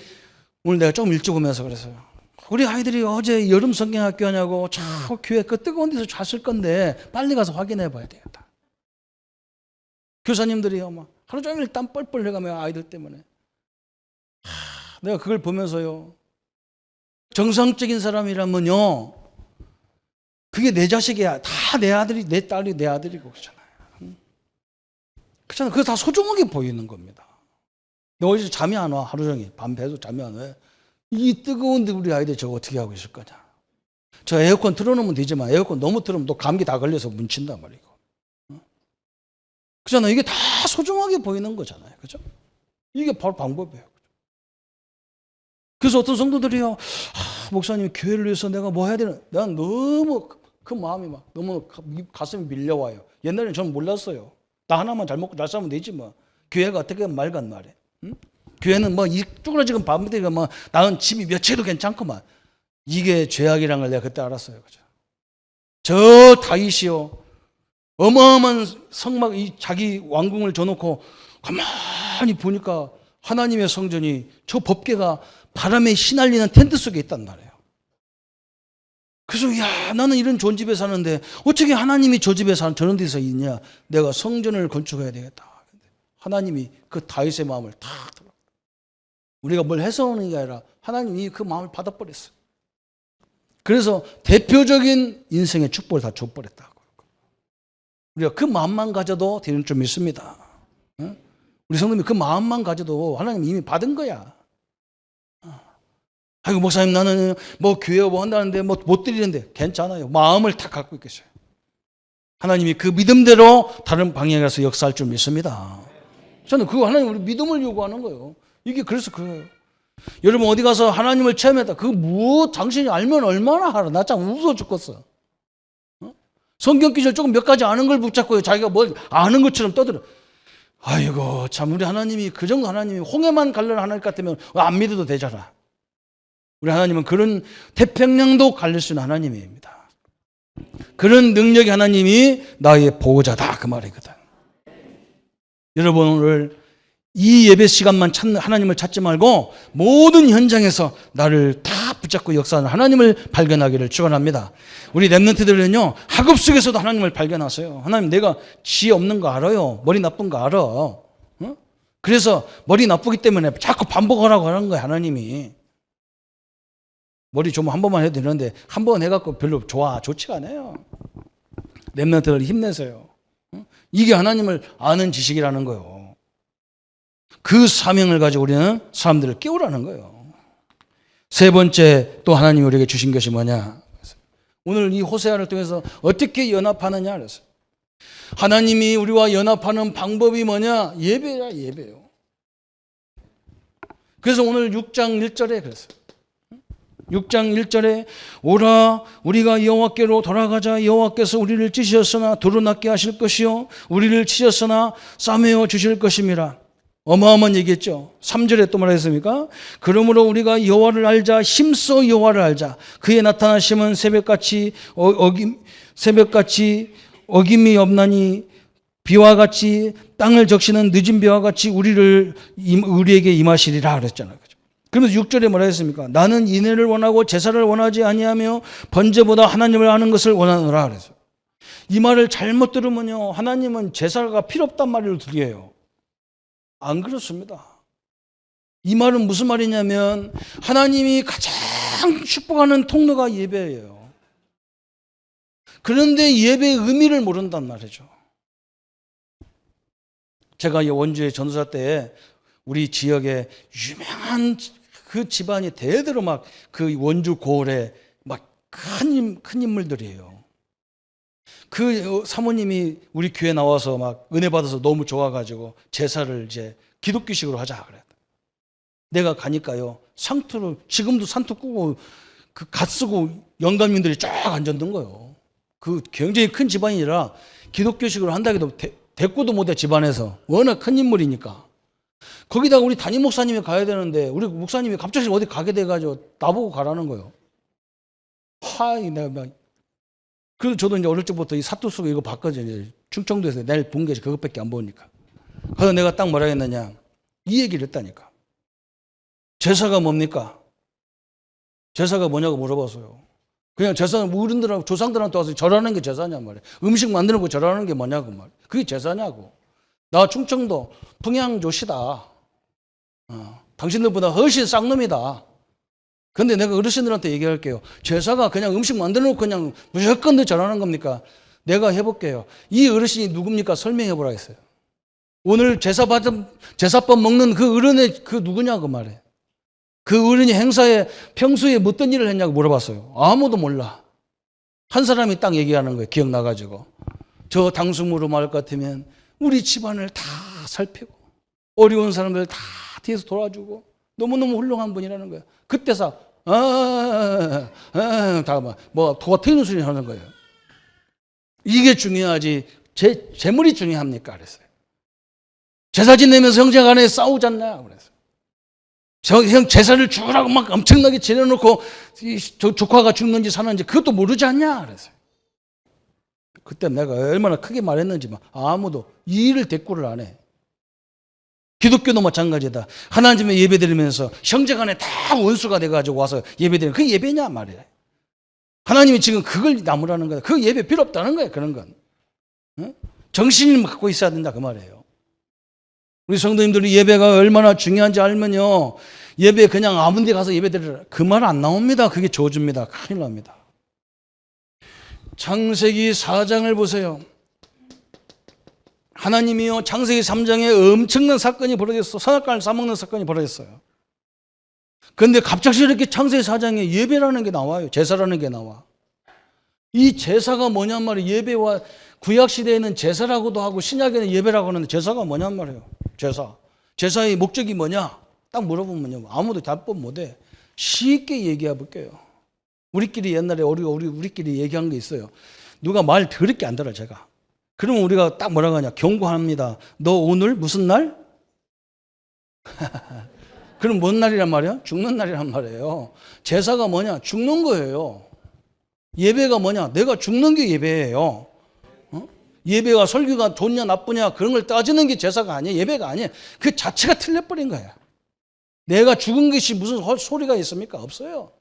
오늘 내가 좀 일찍 오면서 그랬어요. 우리 아이들이 어제 여름 성경학교 하냐고 저 교회 그 뜨거운 데서 잤을 건데 빨리 가서 확인해 봐야 되겠다. 교사님들이요, 막 하루 종일 땀 뻘뻘 흘려가며 아이들 때문에. 내가 그걸 보면서요, 정상적인 사람이라면요, 그게 내 자식이야. 다 내 아들이, 내 딸이 내 아들이고 그렇잖아요. 그렇잖아요. 그거 다 소중하게 보이는 겁니다. 너 어제 잠이 안 와. 하루 종일 밤 새도 잠이 안 와. 이 뜨거운데 우리 아이들 저거 어떻게 하고 있을 거냐. 저 에어컨 틀어놓으면 되지만 에어컨 너무 틀으면 또 감기 다 걸려서 뭉친단 말이고. 그렇잖아요. 이게 다 소중하게 보이는 거잖아요. 그죠? 이게 바로 방법이에요. 그래서 어떤 성도들이요, 목사님 교회를 위해서 내가 뭐 해야 되나? 내가 너무 그 마음이 막 너무 가슴이 밀려와요. 옛날에는 저는 몰랐어요. 나 하나만 잘 먹고 잘 살면 되지 뭐. 교회가 어떻게 말간 말해? 응? 교회는 뭐 이 쭈그러지건 밤새가 뭐 나은 집이 몇 채도 괜찮구만. 이게 죄악이라는 걸 내가 그때 알았어요. 그죠? 저 다윗이요, 어마어마한 성막, 이 자기 왕궁을 줘놓고 가만히 보니까 하나님의 성전이 저 법궤가 바람에 휘날리는 텐트 속에 있단 말이에요. 그래서 야, 나는 이런 좋은 집에 사는데 어떻게 하나님이 저 집에 저런 데서 있냐? 내가 성전을 건축해야 되겠다. 하나님이 그 다윗의 마음을 다 들어. 우리가 뭘 해서 오는 게 아니라 하나님이 그 마음을 받아버렸어요. 그래서 대표적인 인생의 축복을 다 줘버렸다고. 우리가 그 마음만 가져도 되는 줄 믿습니다. 우리 성도님이 그 마음만 가져도 하나님 이미 받은 거야. 아이고 목사님 나는 뭐 교회 뭐 한다는데 뭐 못 드리는데 괜찮아요. 마음을 다 갖고 있겠어요. 하나님이 그 믿음대로 다른 방향에서 역사할 줄 믿습니다. 저는 그거 하나님 우리 믿음을 요구하는 거예요. 이게 그래서 그거예요. 여러분 어디 가서 하나님을 체험했다. 그거 뭐 당신이 알면 얼마나 하라. 나 참 웃어 죽겠어. 성경 기절 조금 몇 가지 아는 걸 붙잡고 자기가 뭘 아는 것처럼 떠들어. 아이고 참 우리 하나님이 그 정도 하나님이 홍해만 갈라는 하나님 같으면 안 믿어도 되잖아. 우리 하나님은 그런 태평양도 갈릴 수 있는 하나님입니다. 그런 능력의 하나님이 나의 보호자다 그 말이거든. 여러분 오늘 이 예배 시간만 찾는 하나님을 찾지 말고 모든 현장에서 나를 다 붙잡고 역사하는 하나님을 발견하기를 축원합니다. 우리 렘넌트들은요 학업 속에서도 하나님을 발견하세요. 하나님 내가 지혜 없는 거 알아요. 머리 나쁜 거 알아. 그래서 머리 나쁘기 때문에 자꾸 반복하라고 하는 거예요. 하나님이. 머리 좀 한 번만 해도 되는데 한 번 해갖고 별로 좋지가 않아요. 렘넌트들 힘내세요. 이게 하나님을 아는 지식이라는 거예요. 그 사명을 가지고 우리는 사람들을 깨우라는 거예요. 세 번째 또 하나님이 우리에게 주신 것이 뭐냐? 오늘 이 호세아를 통해서 어떻게 연합하느냐 그랬어요. 하나님이 우리와 연합하는 방법이 뭐냐? 예배야 예배요. 그래서 오늘 6장 1절에 그랬어요. 6장 1절에 오라 우리가 여호와께로 돌아가자. 여호와께서 우리를 찢으셨으나 두루낫게 하실 것이요 우리를 치셨으나 싸매어 주실 것임이라. 어마어마한 얘기했죠. 3절에 또 뭐라 했습니까? 그러므로 우리가 여호와를 알자. 힘써 여호와를 알자. 그의 나타나심은 새벽같이 어김이 없나니 비와 같이 땅을 적시는 늦은 비와 같이 우리에게 임하시리라 그랬잖아요. 그러면서 6절에 뭐라 했습니까? 나는 인애를 원하고 제사를 원하지 아니하며 번제보다 하나님을 아는 것을 원하노라 그래서 이 말을 잘못 들으면요 하나님은 제사가 필요 없단 말을 들려요. 안 그렇습니다. 이 말은 무슨 말이냐면 하나님이 가장 축복하는 통로가 예배예요. 그런데 예배의 의미를 모른단 말이죠. 제가 원주의 전도사 때 우리 지역에 유명한 그 집안이 대대로 막 그 원주 고을에 막 큰 인물들이에요. 그 사모님이 우리 교회 나와서 막 은혜 받아서 너무 좋아가지고 제사를 이제 기독교식으로 하자 그래. 내가 가니까요 상투를 지금도 상투 꾸고 그 갓 쓰고 영감님들이 쫙 앉았던 거예요. 그 굉장히 큰 집안이라 기독교식으로 한다 해도 대꾸도 못해 집안에서 워낙 큰 인물이니까. 거기다가 우리 담임 목사님이 가야 되는데 우리 목사님이 갑자기 어디 가게 돼가지고 나보고 가라는 거예요. 내가 그래서 저도 이제 어릴 적부터 이 사투 쓰고 이거 봤거든요. 충청도에서 내일 본 게 그것밖에 안 보니까. 그래서 내가 딱 뭐라 했느냐 이 얘기를 했다니까. 제사가 뭡니까? 제사가 뭐냐고 물어봤어요. 그냥 제사는 어른들하고 조상들한테 와서 절하는 게 제사냐 말이에요. 음식 만드는 거 절하는 게 뭐냐고 말이에요. 그게 제사냐고. 나 충청도 평양조시다. 당신들보다 훨씬 쌍놈이다. 근데 내가 어르신들한테 얘기할게요. 제사가 그냥 음식 만들어놓고 그냥 무조건 더 잘하는 겁니까? 내가 해볼게요. 이 어르신이 누굽니까? 설명해보라 했어요. 오늘 제사밥 먹는 그 어른의 그 누구냐고 말해. 그 어른이 행사에 평소에 어떤 일을 했냐고 물어봤어요. 아무도 몰라. 한 사람이 딱 얘기하는 거예요. 기억나가지고. 저 당수무로 말할 것 같으면 우리 집안을 다 살피고 어려운 사람들 다 뒤에서 도와주고 너무너무 훌륭한 분이라는 거예요. 그때서 뭐 도가 트이는 소리 하는 거예요. 이게 중요하지 재물이 중요합니까? 그랬어요. 제사 지내면서 형제 간에 싸우잖아요. 그래서 형 제사를 주라고 막 엄청나게 지내놓고 조카가 죽는지 사는지 그것도 모르지 않냐? 그랬어요. 그때 내가 얼마나 크게 말했는지 아무도 이 일을 대꾸를 안 해. 기독교도 마찬가지다. 하나님의 예배드리면서 형제간에 다 원수가 돼가지고 와서 예배드리는 그게 예배냐 말이야. 하나님이 지금 그걸 나무라는 거야. 그 예배 필요 없다는 거예요. 그런 건. 정신을 갖고 있어야 된다 그 말이에요. 우리 성도님들이 예배가 얼마나 중요한지 알면요, 예배 그냥 아무 데 가서 예배 드리라 그 말 안 나옵니다. 그게 저주입니다. 큰일 납니다. 창세기 4장을 보세요. 하나님이요, 창세기 3장에 엄청난 사건이 벌어졌어. 선악과를 싸먹는 사건이 벌어졌어요. 그런데 갑자기 이렇게 창세기 4장에 예배라는 게 나와요. 제사라는 게 나와. 이 제사가 뭐냔 말이에요. 예배와 구약시대에는 제사라고도 하고 신약에는 예배라고 하는데 제사가 뭐냔 말이에요. 제사. 제사의 목적이 뭐냐? 딱 물어보면요, 아무도 답변 못해. 쉽게 얘기해 볼게요. 우리끼리 옛날에 우리끼리 얘기한 게 있어요. 누가 말 더럽게 안 들어 제가. 그러면 우리가 딱 뭐라고 하냐? 경고합니다. 너 오늘 무슨 날? 그럼 뭔 날이란 말이야? 죽는 날이란 말이에요. 제사가 뭐냐? 죽는 거예요. 예배가 뭐냐? 내가 죽는 게 예배예요. 예배가 설교가 좋냐 나쁘냐 그런 걸 따지는 게 제사가 아니에요. 예배가 아니에요. 그 자체가 틀려버린 거야. 내가 죽은 것이 무슨 소리가 있습니까? 없어요.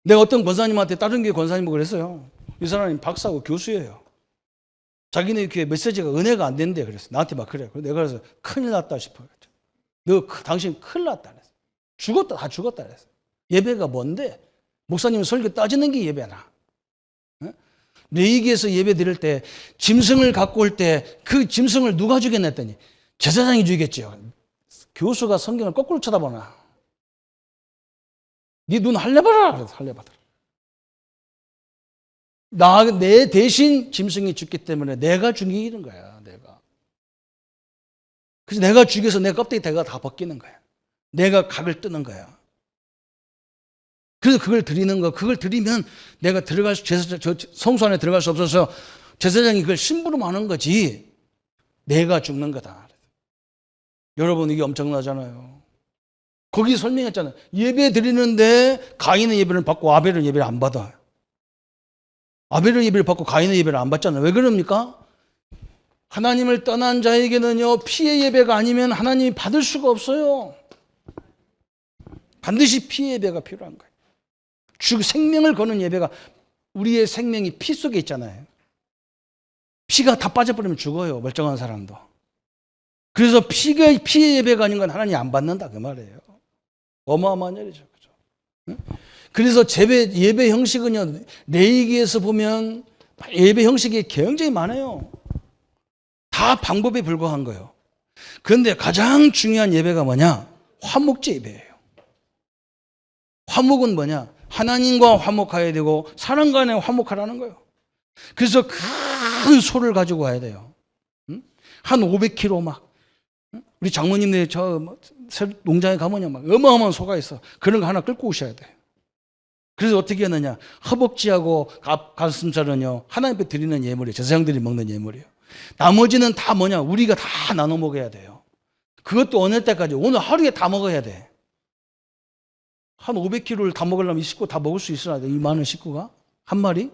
내가 어떤 권사님한테 다른 교회 권사님이 그랬어요. 이 사람이 박사고 교수예요. 자기네 교회 메시지가 은혜가 안 된대 그랬어. 나한테 막 그래. 내가 그래서 큰일 났다 싶어. 너 당신 큰일 났다 그랬어. 죽었다 다 죽었다 그랬어. 예배가 뭔데? 목사님 설교 따지는 게 예배나. 레이기에서 예배 드릴 때 짐승을 갖고 올 때 그 짐승을 누가 죽였냈더니 제사장이 죽였죠. 교수가 성경을 거꾸로 쳐다보나. 네 눈 할래봐라. 그래서 할래봐라. 내 대신 짐승이 죽기 때문에 내가 죽이는 거야. 내가. 그래서 내가 죽여서 내 껍데기 대가 다 벗기는 거야. 내가 각을 뜨는 거야. 그래서 그걸 드리는 거, 그걸 드리면 내가 성소 안에 들어갈 수 없어서 제사장이 그걸 심부름하는 거지. 내가 죽는 거다. 여러분 이게 엄청나잖아요. 거기 설명했잖아요. 예배 드리는데 가인의 예배를 받고 아벨의 예배를 안 받아요. 아벨의 예배를 받고 가인의 예배를 안 받잖아요. 왜 그럽니까? 하나님을 떠난 자에게는요, 피의 예배가 아니면 하나님이 받을 수가 없어요. 반드시 피의 예배가 필요한 거예요. 생명을 거는 예배가, 우리의 생명이 피 속에 있잖아요. 피가 다 빠져버리면 죽어요. 멀쩡한 사람도. 그래서 피의 예배가 아닌 건 하나님 안 받는다 그 말이에요. 어마어마한 일이죠. 그죠? 그래서 예배 형식은요, 레위기에서 보면 예배 형식이 굉장히 많아요. 다 방법에 불과한 거예요. 그런데 가장 중요한 예배가 뭐냐? 화목제 예배예요. 화목은 뭐냐? 하나님과 화목해야 되고 사람 간에 화목하라는 거예요. 그래서 큰 소를 가지고 와야 돼요. 한 500kg 막. 우리 장모님네 농장에 가면요, 막 어마어마한 소가 있어. 그런 거 하나 끌고 오셔야 돼요. 그래서 어떻게 하느냐? 허벅지하고 가슴살은요, 하나님 앞에 드리는 예물이에요. 제사장들이 먹는 예물이에요. 나머지는 다 뭐냐? 우리가 다 나눠 먹어야 돼요. 그것도 어느 때까지? 오늘 하루에 다 먹어야 돼. 한 500kg를 다 먹으려면 이 식구 다 먹을 수 있어야 돼. 이 많은 식구가. 한 마리?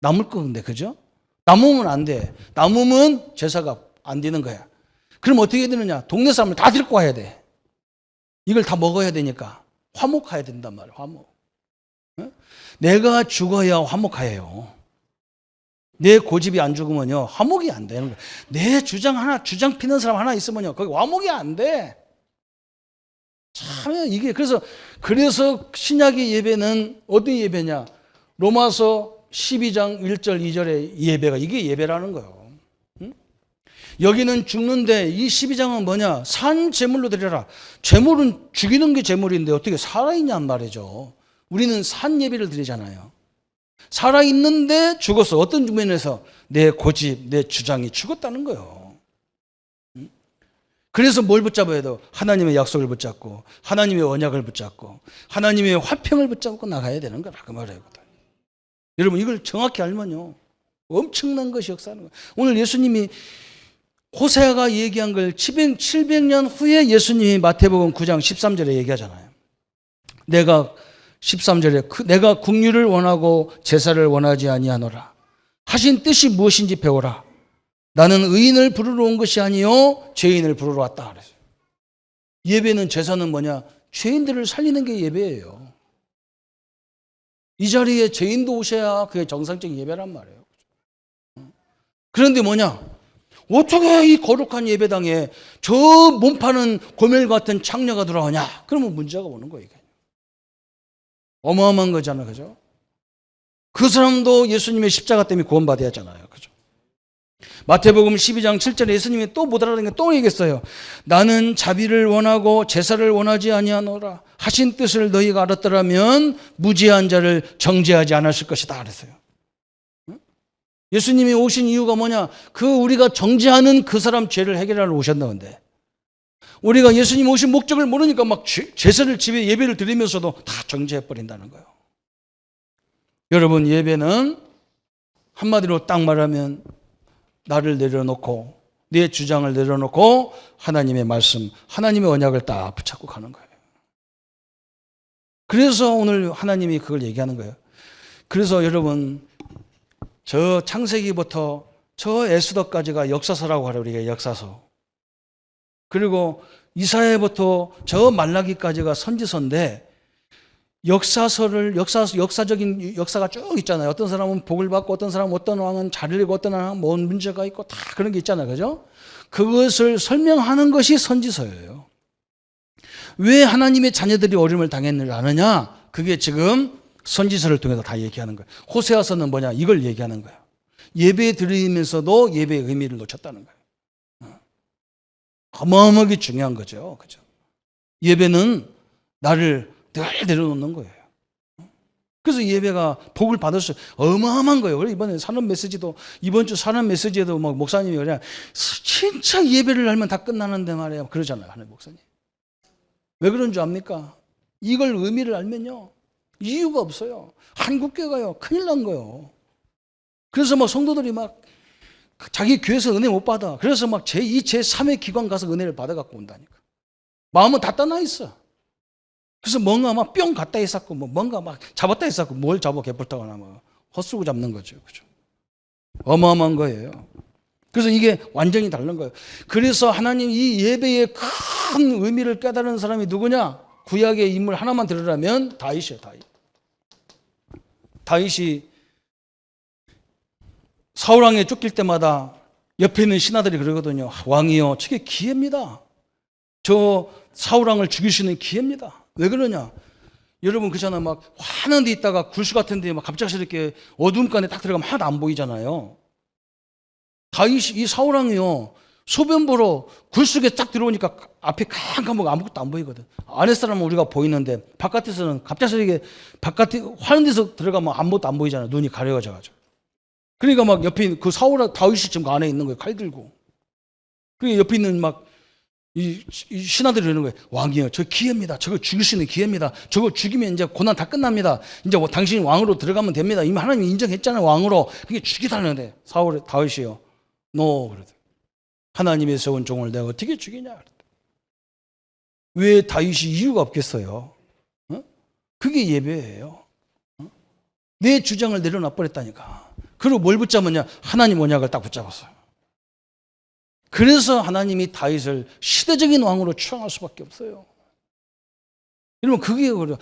남을 건데, 그죠? 남으면 안 돼. 남으면 제사가 안 되는 거야. 그럼 어떻게 해야 되느냐? 동네 사람을 다 데리고 와야 돼. 이걸 다 먹어야 되니까. 화목해야 된단 말이야, 화목. 내가 죽어야 화목해요. 내 고집이 안 죽으면요, 화목이 안 되는 거야. 내 주장 피는 사람 하나 있으면요, 거기 화목이 안 돼. 참, 이게, 그래서 신약의 예배는 어떤 예배냐? 로마서 12장 1절 2절의 예배가, 이게 예배라는 거예요. 여기는 죽는데 이 12장은 뭐냐? 산 제물로 드려라. 제물은 죽이는 게 제물인데 어떻게 살아있냔 말이죠. 우리는 산 예배를 드리잖아요. 살아있는데 죽었어. 어떤 면에서? 내 고집, 내 주장이 죽었다는 거예요. 그래서 뭘 붙잡아야 돼요? 하나님의 약속을 붙잡고, 하나님의 언약을 붙잡고, 하나님의 화평을 붙잡고 나가야 되는 거라 그 말이에요. 여러분 이걸 정확히 알면요, 엄청난 것이 역사하는 거예요. 오늘 예수님이 호세아가 얘기한 걸 700년 후에 예수님이 마태복음 9장 13절에 얘기하잖아요. 내가 13절에 내가 국류를 원하고 제사를 원하지 아니하노라. 하신 뜻이 무엇인지 배우라. 나는 의인을 부르러 온 것이 아니요 죄인을 부르러 왔다 그랬어요. 예배는, 제사는 뭐냐? 죄인들을 살리는 게 예배예요. 이 자리에 죄인도 오셔야 그게 정상적인 예배란 말이에요. 그런데 뭐냐? 어떻게 이 거룩한 예배당에 저 몸파는 고멜 같은 창녀가 들어가냐? 그러면 문제가 오는 거예요. 이게. 어마어마한 거잖아요. 그죠? 그 사람도 예수님의 십자가 때문에 구원받아야 하잖아요. 그죠? 마태복음 12장 7절에 예수님이 또 못 알아듣는 게 또 얘기했어요. 나는 자비를 원하고 제사를 원하지 아니하노라. 하신 뜻을 너희가 알았더라면 무죄한 자를 정죄하지 않았을 것이다. 그랬어요. 예수님이 오신 이유가 뭐냐? 우리가 정죄하는 그 사람 죄를 해결하러 오셨나본데 우리가 예수님 오신 목적을 모르니까 막 제사를 집에 예배를 드리면서도 다 정죄해버린다는 거예요. 여러분, 예배는 한마디로 딱 말하면 나를 내려놓고 내 주장을 내려놓고 하나님의 말씀, 하나님의 언약을 딱 붙잡고 가는 거예요. 그래서 오늘 하나님이 그걸 얘기하는 거예요. 그래서 여러분, 저 창세기부터 저 에스더까지가 역사서라고 하려 우리가 역사서. 그리고 이사야부터 저 말라기까지가 선지서인데 역사적인 역사가 쭉 있잖아요. 어떤 사람은 복을 받고 어떤 사람은 어떤 왕은 잘 일고 어떤 왕은 뭔 문제가 있고 다 그런 게 있잖아요. 그죠? 그것을 설명하는 것이 선지서예요. 왜 하나님의 자녀들이 어려움을 당했느냐 아느냐? 그게 지금 선지서를 통해서 다 얘기하는 거예요. 호세아서는 뭐냐? 이걸 얘기하는 거예요. 예배 드리면서도 예배의 의미를 놓쳤다는 거예요. 어마어마하게 중요한 거죠. 그죠? 예배는 나를 늘 내려놓는 거예요. 그래서 예배가 복을 받을 수 어마어마한 거예요. 그래서 이번에 산업 메시지도 이번 주 산업 메시지에도 막 목사님이 그냥 진짜 예배를 하면 다 끝나는데 말이에요. 그러잖아요. 하나님 목사님. 왜 그런 줄 압니까? 이걸 의미를 알면요. 이유가 없어요. 한국교회가요. 큰일 난 거예요. 그래서 막 성도들이 막 자기 교회에서 은혜 못 받아. 그래서 막 제2, 제3의 기관 가서 은혜를 받아갖고 온다니까. 마음은 다 떠나 있어. 그래서 뭔가 막 뿅 갔다 했었고, 뭔가 막 잡았다 했었고, 뭘 잡아 개뿔타거나 뭐 헛수고 잡는 거죠. 그죠? 어마어마한 거예요. 그래서 이게 완전히 다른 거예요. 그래서 하나님 이 예배의 큰 의미를 깨달은 사람이 누구냐? 구약의 인물 하나만 들으라면 다윗이에요. 다윗이 사울왕에 쫓길 때마다 옆에 있는 신하들이 그러거든요. 왕이요, 저게 기회입니다. 저 사울왕을 죽일 수 있는 기회입니다. 왜 그러냐? 여러분 그잖아, 막 환한 데 있다가 굴수 같은 데 막 갑자기 이렇게 어두운 간에 딱 들어가면 하나도 안 보이잖아요. 다윗이 이 사울왕이요, 소변보러 굴속에 딱 들어오니까 앞에 캄캄하고 아무것도 안 보이거든. 아랫사람은 우리가 보이는데 바깥에서는 갑자기 이렇게 바깥에 환한 데서 들어가면 아무것도 안 보이잖아요. 눈이 가려져가지고. 그러니까 막 옆에 그 다윗이 지금 안에 있는 거예요. 칼 들고. 그러니까 옆에 있는 막 이 신하들이 이러는 거예요. 왕이요, 저 기회입니다. 저거 죽일 수 있는 기회입니다. 저거 죽이면 이제 고난 다 끝납니다. 이제 당신이 왕으로 들어가면 됩니다. 이미 하나님이 인정했잖아요, 왕으로. 그게 죽이달라는데 다윗이요, 노 그러더라고요. 하나님의 세운 종을 내가 어떻게 죽이냐. 왜 다윗이 이유가 없겠어요? 그게 예배예요. 내 주장을 내려놔 버렸다니까. 그리고 뭘 붙잡았냐? 하나님 언약을 딱 붙잡았어요. 그래서 하나님이 다윗을 시대적인 왕으로 추앙할 수밖에 없어요. 여러분 그게 그래요.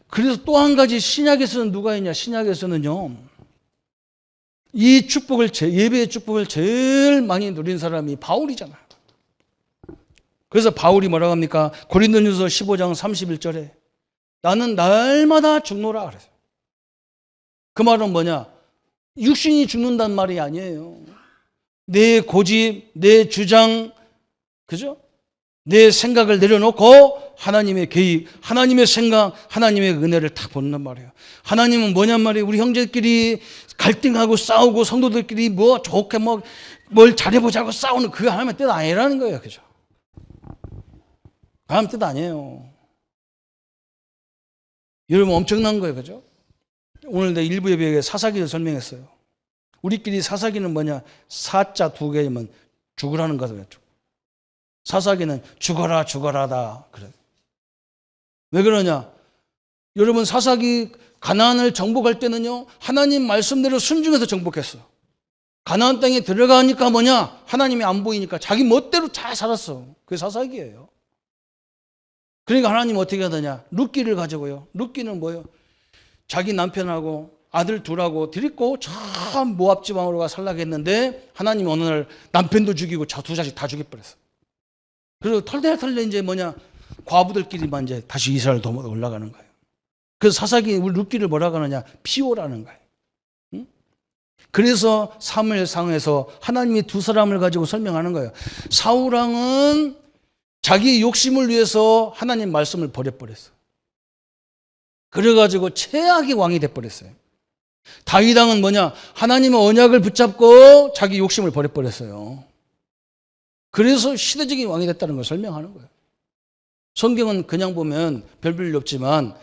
그래서 또 한 가지 신약에서는 누가 있냐? 신약에서는요, 이 축복을, 예배의 축복을 제일 많이 누린 사람이 바울이잖아요. 그래서 바울이 뭐라고 합니까? 고린도전서 15장 31절에 나는 날마다 죽노라 그래요. 그 말은 뭐냐? 육신이 죽는다는 말이 아니에요. 내 고집, 내 주장, 그죠? 내 생각을 내려놓고 하나님의 개입, 하나님의 생각, 하나님의 은혜를 딱 본단 말이에요. 하나님은 뭐냔 말이에요. 우리 형제끼리 갈등하고 싸우고 성도들끼리 뭐 좋게 뭘 잘해보자고 싸우는 그거 하나님의 뜻 아니라는 거예요. 그죠? 하나님 뜻 아니에요. 여러분 엄청난 거예요. 그죠? 오늘 내 일부 예배에 사사기를 설명했어요. 우리끼리 사사기는 뭐냐? 사자 두 개면 죽으라는 거죠. 사사기는 죽어라 죽어라다 그래. 왜 그러냐? 여러분 사사기 가나안을 정복할 때는요, 하나님 말씀대로 순종해서 정복했어. 가나안 땅에 들어가니까 뭐냐? 하나님이 안 보이니까 자기 멋대로 잘 살았어. 그게 사사기예요. 그러니까 하나님 어떻게 하더냐? 룻기를 가지고요. 룻기는 뭐예요? 자기 남편하고 아들 둘하고 데리고 저 모압 지방으로 가 살라고 했는데 하나님이 어느 날 남편도 죽이고 두 자식 다 죽여버렸어. 그리고 털대털대 이제 과부들끼리만 이제 다시 이스라엘 도모로 올라가는 거예요. 그래서 사사기 우리 룻기를 뭐라고 하느냐? 피오라는 거예요. 응? 그래서 사무엘상에서 하나님이 두 사람을 가지고 설명하는 거예요. 사울왕은 자기 욕심을 위해서 하나님 말씀을 버려버렸어. 그래가지고 최악의 왕이 돼버렸어요. 다윗왕은 뭐냐? 하나님의 언약을 붙잡고 자기 욕심을 버려버렸어요. 그래서 시대적인 왕이 됐다는 걸 설명하는 거예요. 성경은 그냥 보면 별볼일 없지만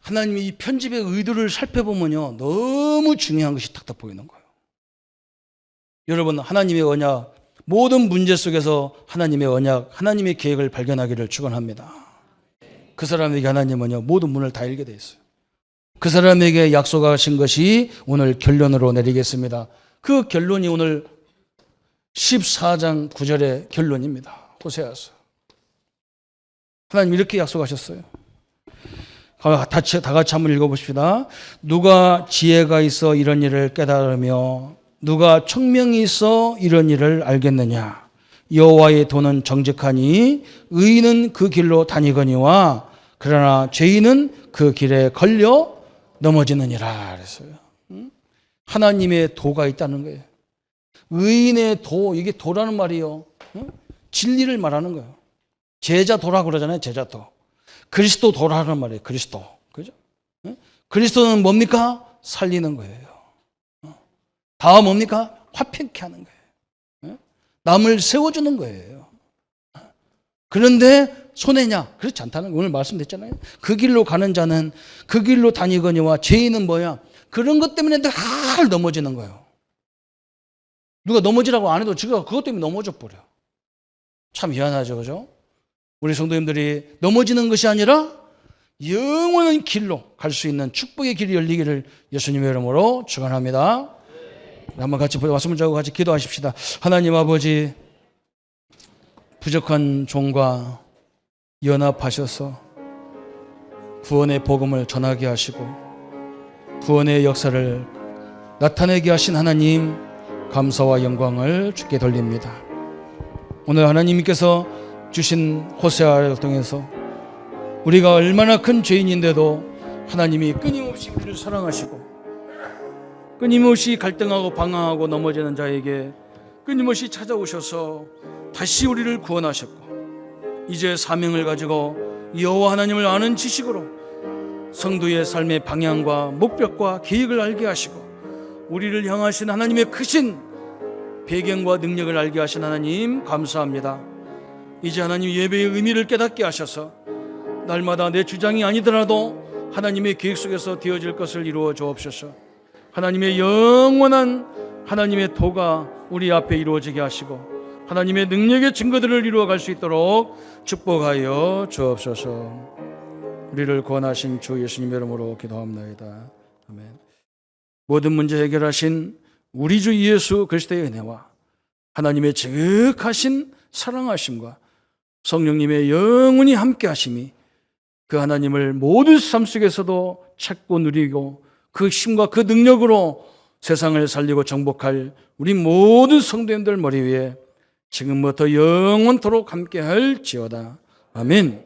하나님이 이 편집의 의도를 살펴보면요, 너무 중요한 것이 탁탁 보이는 거예요. 여러분, 하나님의 언약, 모든 문제 속에서 하나님의 언약, 하나님의 계획을 발견하기를 축원합니다. 그 사람에게 하나님은요, 모든 문을 다 열게 돼 있어요. 그 사람에게 약속하신 것이 오늘 결론으로 내리겠습니다. 그 결론이 오늘 14장 9절의 결론입니다. 호세아서. 하나님 이렇게 약속하셨어요. 다 같이 한번 읽어봅시다. 누가 지혜가 있어 이런 일을 깨달으며 누가 청명이 있어 이런 일을 알겠느냐. 여호와의 도는 정직하니 의인은 그 길로 다니거니와 그러나 죄인은 그 길에 걸려 넘어지느니라 그랬어요. 하나님의 도가 있다는 거예요. 의인의 도, 이게 도라는 말이요, 진리를 말하는 거예요. 제자 도라고 그러잖아요. 제자 도. 그리스도 도라는 말이에요. 그리스도. 그죠? 그리스도는 뭡니까? 살리는 거예요. 다음 뭡니까? 화평케 하는 거예요. 남을 세워주는 거예요. 그런데 손해냐? 그렇지 않다는 거 오늘 말씀드렸잖아요. 그 길로 가는 자는 그 길로 다니거니와 죄인은 뭐야? 그런 것 때문에 늘 넘어지는 거예요. 누가 넘어지라고 안 해도 지가 그것 때문에 넘어져 버려. 참 희한하죠, 그죠? 우리 성도님들이 넘어지는 것이 아니라 영원한 길로 갈 수 있는 축복의 길이 열리기를 예수님의 이름으로 축원합니다. 한번 같이 말씀을 자고 같이 기도하십시다. 하나님 아버지, 부족한 종과 연합하셔서 구원의 복음을 전하게 하시고 구원의 역사를 나타내게 하신 하나님, 감사와 영광을 주께 돌립니다. 오늘 하나님께서 주신 호세아를 통해서 우리가 얼마나 큰 죄인인데도 하나님이 끊임없이 우리를 사랑하시고 끊임없이 갈등하고 방황하고 넘어지는 자에게 끊임없이 찾아오셔서 다시 우리를 구원하셨고 이제 사명을 가지고 여호와 하나님을 아는 지식으로 성도의 삶의 방향과 목적과 계획을 알게 하시고 우리를 향하신 하나님의 크신 배경과 능력을 알게 하신 하나님 감사합니다. 이제 하나님 예배의 의미를 깨닫게 하셔서 날마다 내 주장이 아니더라도 하나님의 계획 속에서 되어질 것을 이루어 주옵소서. 하나님의 영원한 하나님의 도가 우리 앞에 이루어지게 하시고 하나님의 능력의 증거들을 이루어갈 수 있도록 축복하여 주옵소서. 우리를 구원하신 주 예수님의 이름으로 기도합니다. 아멘. 모든 문제 해결하신 우리 주 예수 그리스도의 은혜와 하나님의 지극하신 사랑하심과 성령님의 영원히 함께 하심이 그 하나님을 모든 삶 속에서도 찾고 누리고 그 힘과 그 능력으로 세상을 살리고 정복할 우리 모든 성도님들 머리 위에 지금부터 영원토록 함께 할지어다. 아멘.